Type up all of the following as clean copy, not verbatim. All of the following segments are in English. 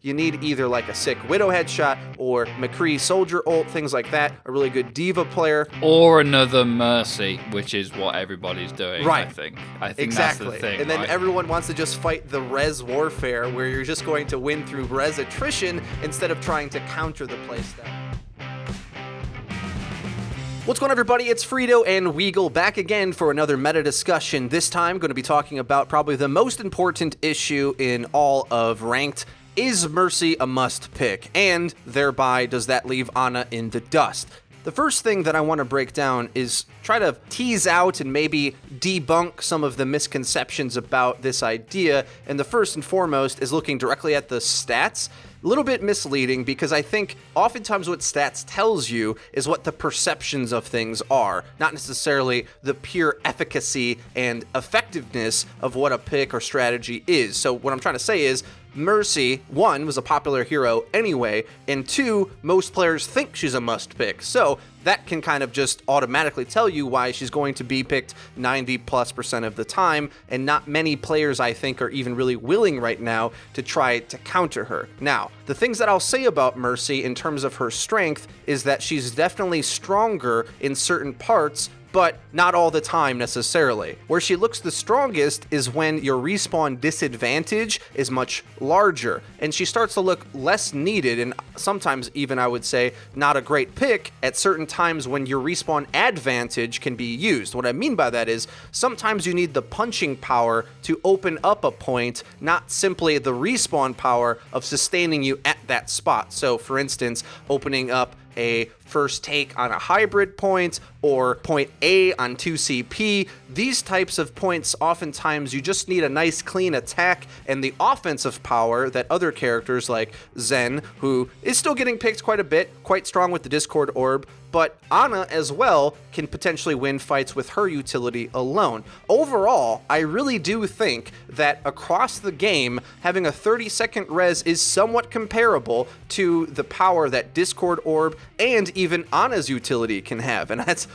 you need either like a sick Widow headshot or McCree Soldier ult, things like that, a really good D.Va player. Or another Mercy, which is what everybody's doing, right. I think Exactly. That's the thing. And then right? everyone wants to just fight the res warfare where you're just going to win through res attrition instead of trying to counter the playstyle. What's going on, everybody? It's Frito and Weagle back again for another meta discussion. This time, going to be talking about probably the most important issue in all of Ranked. Is Mercy a must pick? And thereby, does that leave Ana in the dust? The first thing that I want to break down is try to tease out and maybe debunk some of the misconceptions about this idea. And the first and foremost is looking directly at the stats. A little bit misleading because I think oftentimes what stats tells you is what the perceptions of things are, not necessarily the pure efficacy and effectiveness of what a pick or strategy is. So what I'm trying to say is Mercy, 1, was a popular hero anyway, and 2, most players think she's a must pick. So that can kind of just automatically tell you why she's going to be picked 90+% of the time, and not many players, I think, are even really willing right now to try to counter her. Now, the things that I'll say about Mercy in terms of her strength is that she's definitely stronger in certain parts, but not all the time necessarily. Where she looks the strongest is when your respawn disadvantage is much larger, and she starts to look less needed, and sometimes even, I would say, not a great pick at certain times when your respawn advantage can be used. What I mean by that is sometimes you need the punching power to open up a point, not simply the respawn power of sustaining you at that spot. So for instance, opening up a first take on a hybrid point or point A on 2CP. These types of points, oftentimes you just need a nice clean attack and the offensive power that other characters like Zen, who is still getting picked quite a bit, quite strong with the Discord Orb, but Ana as well can potentially win fights with her utility alone. Overall, I really do think that across the game, having a 30-second res is somewhat comparable to the power that Discord Orb and even Ana's utility can have. And that's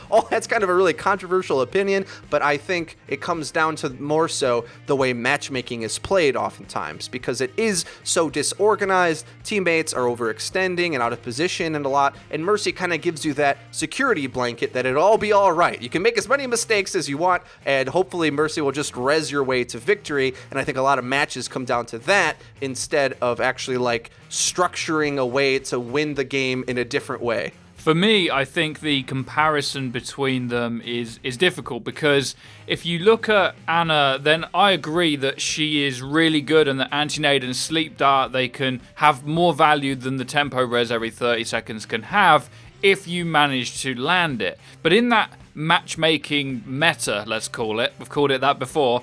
kind of a really controversial opinion, but I think it comes down to more so the way matchmaking is played oftentimes, because it is so disorganized, teammates are overextending and out of position and a lot, and Mercy kind of gives you that security blanket that it'll all be all right. You can make as many mistakes as you want, and hopefully Mercy will just res your way to victory, and I think a lot of matches come down to that instead of actually like structuring a way to win the game in a different way. For me, I think the comparison between them is difficult, because if you look at Ana, then I agree that she is really good, and that anti-nade and sleep dart, they can have more value than the tempo res every 30 seconds can have if you manage to land it. But in that matchmaking meta, let's call it, we've called it that before,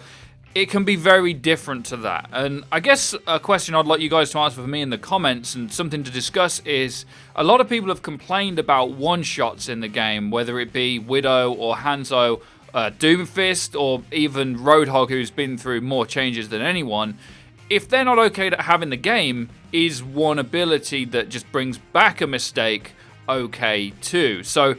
it can be very different to that. And I guess a question I'd like you guys to answer for me in the comments, and something to discuss, is a lot of people have complained about one-shots in the game, whether it be Widow or Hanzo, Doomfist, or even Roadhog, who's been through more changes than anyone. If they're not okay to have in the game, is one ability that just brings back a mistake okay too? So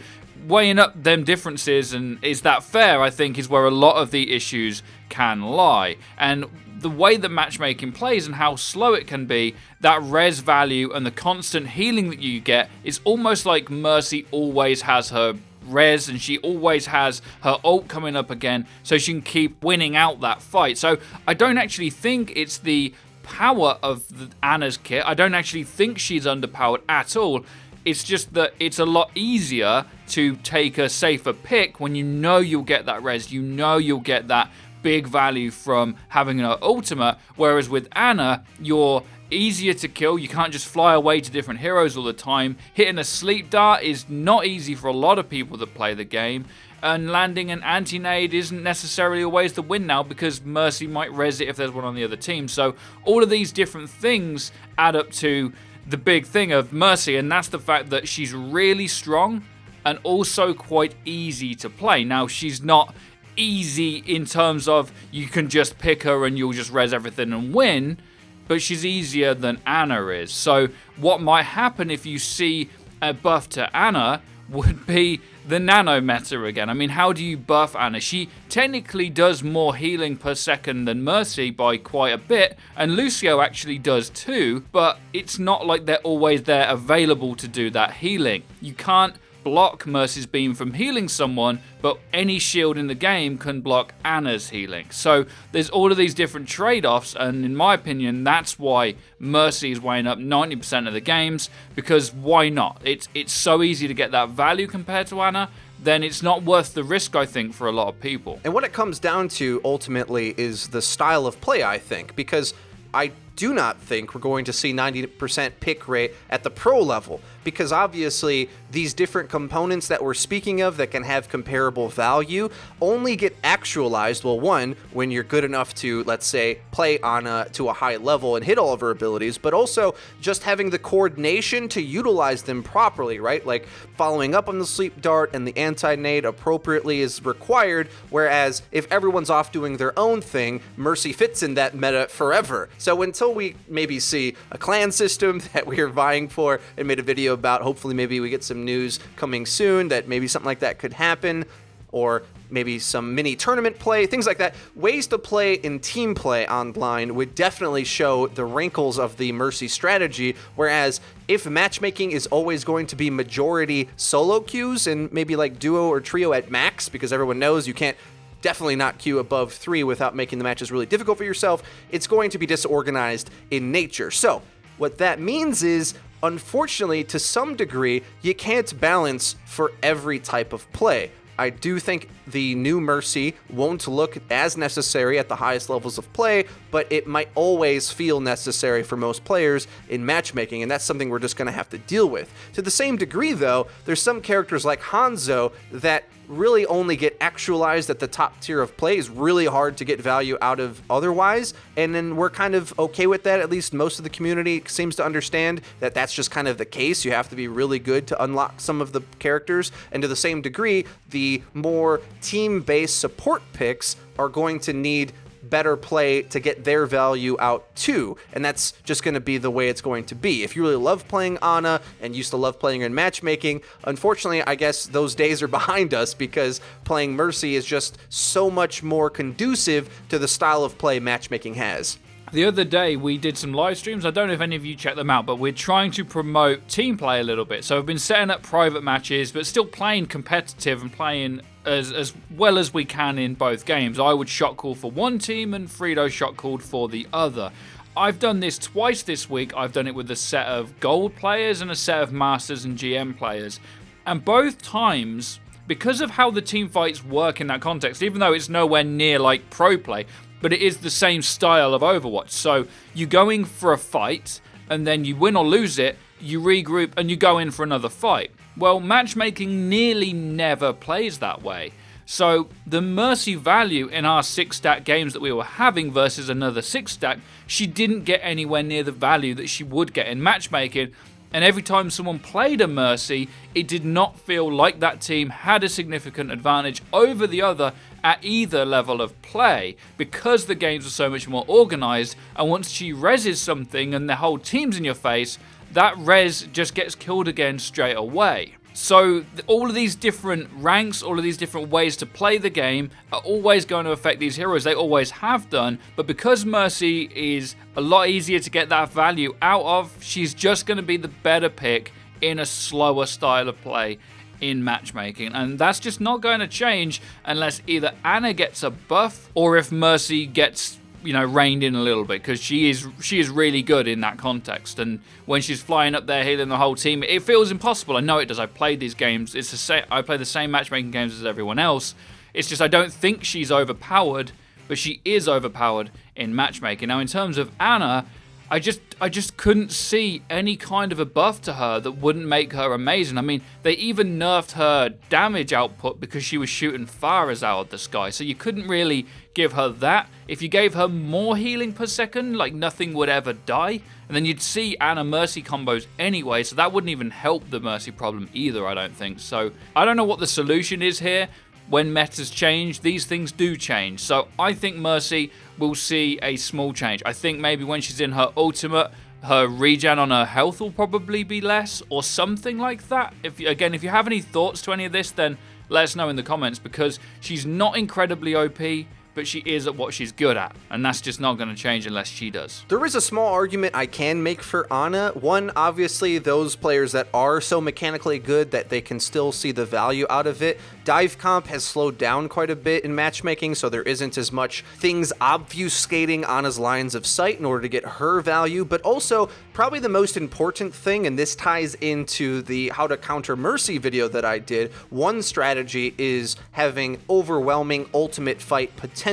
weighing up them differences, and is that fair, I think, is where a lot of the issues can lie. And the way that matchmaking plays and how slow it can be, that res value and the constant healing that you get, is almost like Mercy always has her res and she always has her ult coming up again, so she can keep winning out that fight. So I don't actually think it's the power of Ana's kit. I don't actually think she's underpowered at all. It's just that it's a lot easier to take a safer pick when you know you'll get that res, you know you'll get that big value from having an ultimate, whereas with Ana, you're easier to kill. You can't just fly away to different heroes all the time. Hitting a sleep dart is not easy for a lot of people that play the game, and landing an anti-nade isn't necessarily always the win now, because Mercy might res it if there's one on the other team. So all of these different things add up to the big thing of Mercy, and that's the fact that she's really strong and also quite easy to play. Now, she's not easy in terms of you can just pick her and you'll just res everything and win, but she's easier than Ana is. So what might happen if you see a buff to Ana would be the Nano meta again. I mean, how do you buff Ana? She technically does more healing per second than Mercy by quite a bit, and Lucio actually does too, but it's not like they're always there available to do that healing. You can't block Mercy's beam from healing someone, but any shield in the game can block Ana's healing. So there's all of these different trade-offs, and in my opinion, that's why Mercy is weighing up 90% of the games, because why not? It's so easy to get that value compared to Ana, then it's not worth the risk, I think, for a lot of people. And what it comes down to, ultimately, is the style of play, I think, because I do not think we're going to see 90% pick rate at the pro level, because obviously these different components that we're speaking of that can have comparable value only get actualized, well, one, when you're good enough to, let's say, play to a high level and hit all of her abilities, but also just having the coordination to utilize them properly, right? Like following up on the sleep dart and the anti-nade appropriately is required, whereas if everyone's off doing their own thing, Mercy fits in that meta forever. So until we maybe see a clan system that we are vying for and made a video about, hopefully maybe we get some news coming soon that maybe something like that could happen, or maybe some mini tournament play, things like that. Ways to play in team play online would definitely show the wrinkles of the Mercy strategy, whereas if matchmaking is always going to be majority solo queues and maybe like duo or trio at max, because everyone knows you can't definitely not queue above 3 without making the matches really difficult for yourself, it's going to be disorganized in nature. So what that means is, unfortunately, to some degree, you can't balance for every type of play. I do think the new Mercy won't look as necessary at the highest levels of play, but it might always feel necessary for most players in matchmaking, and that's something we're just going to have to deal with. To the same degree, though, there's some characters like Hanzo that really only get actualized at the top tier of play. Is really hard to get value out of otherwise, and then we're kind of okay with that. At least most of the community seems to understand that that's just kind of the case. You have to be really good to unlock some of the characters, and to the same degree, the more team-based support picks are going to need better play to get their value out too, and that's just going to be the way it's going to be. If you really love playing Ana and used to love playing her in matchmaking, unfortunately, I guess those days are behind us, because playing Mercy is just so much more conducive to the style of play matchmaking has. The other day we did some live streams. I don't know if any of you checked them out, but we're trying to promote team play a little bit. So I've been setting up private matches, but still playing competitive and playing as well as we can in both games. I would shot call for one team and Frito shot called for the other. I've done this twice this week. I've done it with a set of gold players and a set of masters and GM players. And both times, because of how the team fights work in that context, even though it's nowhere near like pro play, but it is the same style of Overwatch. So you're going for a fight, and then you win or lose it, you regroup, and you go in for another fight. Well, matchmaking nearly never plays that way. So the Mercy value in our 6-stack games that we were having versus another 6-stack, she didn't get anywhere near the value that she would get in matchmaking. And every time someone played a Mercy, it did not feel like that team had a significant advantage over the other at either level of play, because the games are so much more organized, and once she reses something and the whole team's in your face, that res just gets killed again straight away. So all of these different ranks, all of these different ways to play the game are always going to affect these heroes. They always have done. But because Mercy is a lot easier to get that value out of, she's just going to be the better pick in a slower style of play in matchmaking. And that's just not going to change unless either Ana gets a buff or if Mercy gets, reined in a little bit, because she is really good in that context. And when she's flying up there healing the whole team, it feels impossible. I know it does. I've played these games. I play the same matchmaking games as everyone else. It's just I don't think she's overpowered, but she is overpowered in matchmaking. Now, in terms of Ana, I just couldn't see any kind of a buff to her that wouldn't make her amazing. I mean, they even nerfed her damage output because she was shooting fires out of the sky, so you couldn't really give her that. If you gave her more healing per second, like nothing would ever die, and then you'd see Ana Mercy combos anyway, so that wouldn't even help the Mercy problem either, I don't think. So I don't know what the solution is here. When metas change, these things do change. So I think Mercy will see a small change. I think maybe when she's in her ultimate, her regen on her health will probably be less or something like that. If you have any thoughts to any of this, then let us know in the comments, because she's not incredibly OP, but she is at what she's good at, and that's just not going to change unless she does. There is a small argument I can make for Ana. One, obviously, those players that are so mechanically good that they can still see the value out of it. Dive comp has slowed down quite a bit in matchmaking, so there isn't as much things obfuscating Ana's lines of sight in order to get her value, but also probably the most important thing, and this ties into the how to counter Mercy video that I did, one strategy is having overwhelming ultimate fight potential.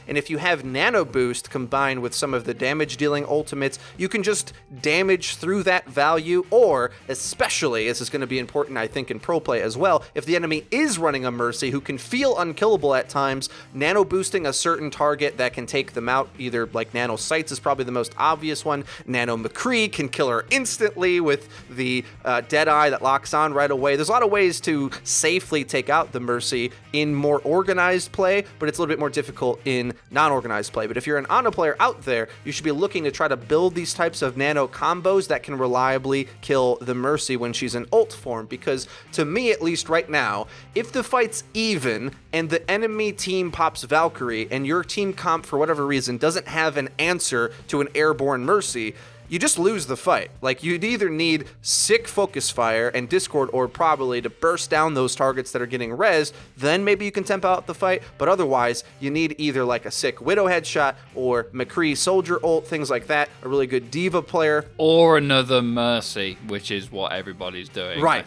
And if you have Nano boost combined with some of the damage dealing ultimates, you can just damage through that value, or especially, this is going to be important I think in pro play as well, if the enemy is running a Mercy who can feel unkillable at times, Nano boosting a certain target that can take them out, either like Nano Sights is probably the most obvious one, Nano McCree can kill her instantly with the Deadeye that locks on right away. There's a lot of ways to safely take out the Mercy in more organized play, but it's a little bit more difficult in non-organized play. But if you're an Ana player out there, you should be looking to try to build these types of Nano combos that can reliably kill the Mercy when she's in ult form, because to me, at least right now, if the fight's even and the enemy team pops Valkyrie and your team comp for whatever reason doesn't have an answer to an airborne Mercy, you just lose the fight. Like, you'd either need sick focus fire and Discord orb probably to burst down those targets that are getting rezzed, then maybe you can temp out the fight, but otherwise you need either like a sick Widow headshot or McCree soldier ult, things like that, a really good diva player. Or another Mercy, which is what everybody's doing, right.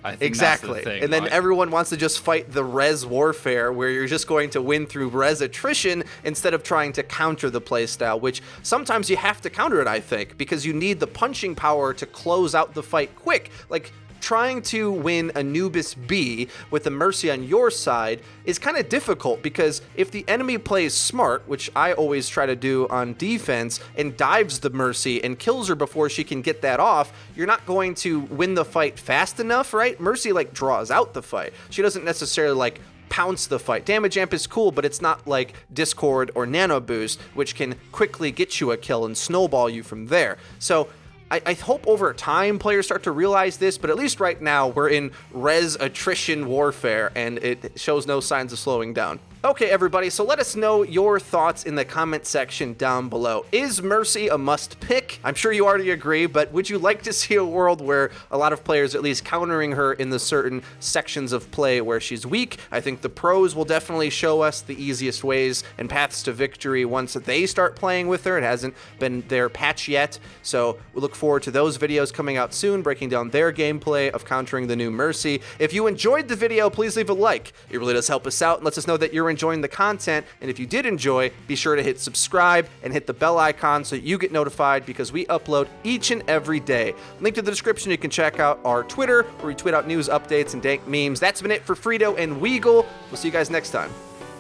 I think exactly. That's the thing, and then like, everyone wants to just fight the res warfare where you're just going to win through res attrition instead of trying to counter the playstyle, which sometimes you have to counter it, I think, because you need the punching power to close out the fight quick. Like, trying to win Anubis B with the Mercy on your side is kind of difficult, because if the enemy plays smart, which I always try to do on defense, and dives the Mercy and kills her before she can get that off, you're not going to win the fight fast enough, right? Mercy like draws out the fight. She doesn't necessarily like pounce the fight. Damage amp is cool, but it's not like Discord or Nano Boost, which can quickly get you a kill and snowball you from there. So I hope over time players start to realize this, but at least right now we're in res attrition warfare, and it shows no signs of slowing down. Okay, everybody, so let us know your thoughts in the comment section down below. Is Mercy a must pick? I'm sure you already agree, but would you like to see a world where a lot of players at least countering her in the certain sections of play where she's weak? I think the pros will definitely show us the easiest ways and paths to victory once they start playing with her. It hasn't been their patch yet, so we look forward to those videos coming out soon, breaking down their gameplay of countering the new Mercy. If you enjoyed the video, please leave a like. It really does help us out and lets us know that you're enjoying the content, and if you did enjoy, be sure to hit subscribe and hit the bell icon so you get notified, because we upload each and every day. Link to the description, you can check out our Twitter where we tweet out news updates and dank memes. That's been it for Frito and Weagle. We'll see you guys next time.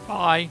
Bye.